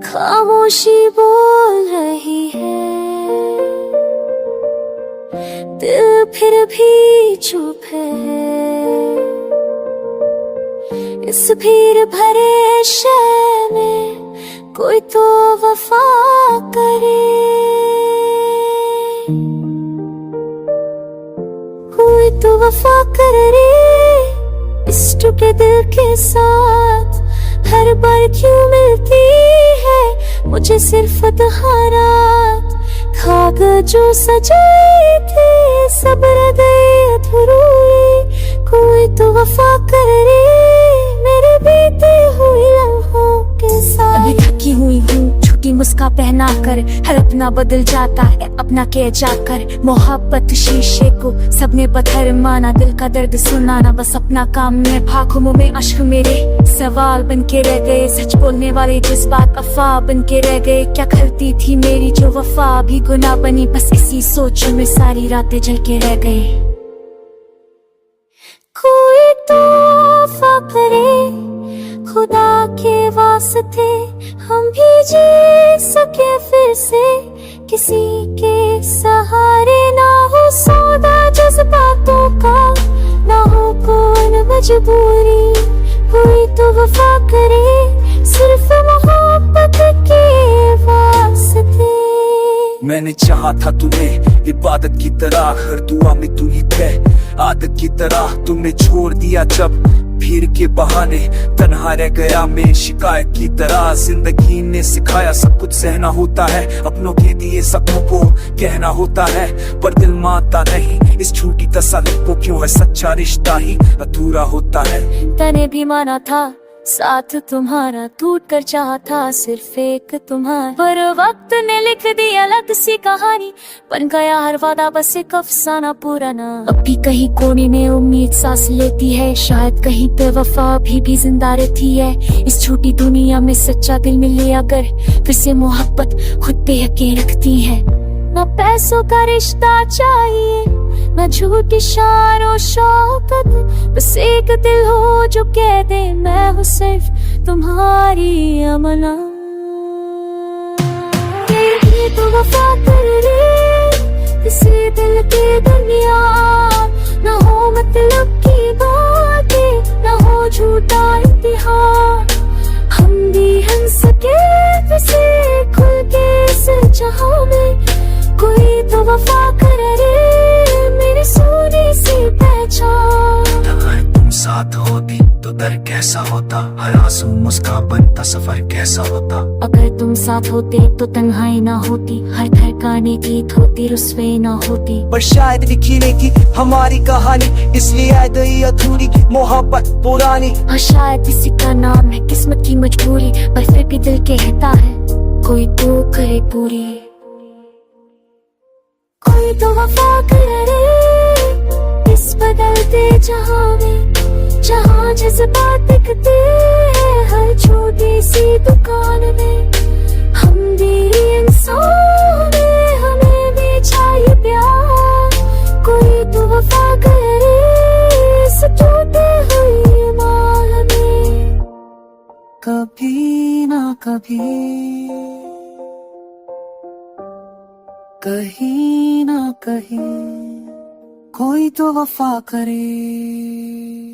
खामोशी बोल रही है, दिल फिर भी चुप है। इस भीड़ भरे शहर में कोई तो वफा करे, कोई तो वफा करे। इस टूटे दिल के साथ हर बार क्यों मिलती है मुझे सिर्फ तन्हारात। कागजों सजे थे सब रह गए अधूरे, कोई तो वफा करे मेरे बीते हुए लम्हों के साथ। अभी थकी हुई हूँ छोटी मुस्कान पहना कर, हर अपना बदल जाता है अपना कह जाकर। मोहब्बत शीशे को सबने पत्थर माना, दिल का दर्द सुनाना बस अपना काम में। भागों में अश्क मेरे सवाल बन के रह गए, सच बोलने वाले जज्बात अफवाह बन के रह गए। क्या करती थी मेरी जो वफा भी गुनाह बनी, बस इसी सोच में सारी रातें जल के रह गए। कोई तो वफा करे खुदा के वास्ते, हम भी जी सके फिर से किसी के सहारे। ना हो सौदा जज्बातों का, ना हो कौन मजबूरी, कोई तो वफा करे सिर्फ मोहब्बत के वास्ते। मैंने चाहा था तुम्हें इबादत की तरह, हर दुआ में तू ही थे आदत की तरह। तुमने छोड़ दिया जब भीड़ के बहाने, तन्हा रह गया मैं शिकायत की तरह। जिंदगी ने सिखाया सब कुछ सहना होता है, अपनों के दिए सबों को कहना होता है। पर दिल मानता नहीं इस झूठी तसल्ली को, क्यों है सच्चा रिश्ता ही अधूरा होता है। तने भी माना था साथ तुम्हारा, टूट कर चाहा था सिर्फ एक तुम्हारा। पर वक्त ने लिख दी अलग सी कहानी, बन गया हर वादा बस एक अफसाना पुराना। अभी कहीं कोने में उम्मीद सांस लेती है, शायद कहीं पे वफा अभी भी जिंदा रहती है। इस छोटी दुनिया में सच्चा दिल मिले अगर, फिर से मोहब्बत खुद पे यकीन रखती है। ना पैसों का रिश्ता चाहिए, ना झूठ इशारों शौकत, बस एक दिल हो जो कह दे मैं हूँ सिर्फ तुम्हारी अमना। ये तो वफा करे किसी दिल की दुनिया, ना हो मतलब की बातें, ना हो झूठा इम्तिहान। हम भी हंस सके किसी खुल के इस जहां में, कोई तो वफा करे मेरी सोनी सी पहचान। अगर तुम साथ होती तो दर कैसा होता, हर आंसू मुस्कान बनता सफर कैसा होता। अगर तुम साथ होते तो तन्हाई ना होती, हर धड़कने गीत होती रुस्वे ना होती। पर शायद लिखने की हमारी कहानी इसलिए याद ही अधूरी, मोहब्बत पुरानी। और शायद इसी का नाम है किस्मत की मजबूरी, पर फिर भी दिल कहता है कोई तो करे पूरी। कोई तो वफा करे इस बदलते जहां में, जहां जज्बात दिखते हैं हर छोटी सी दुकान में। हम भी इंसान हैं, हमें भी चाहिए प्यार, कोई तो वफा करे इस टूटे हुए माल में। कभी ना कभी कहीं ना कहीं कोई तो वफा करे।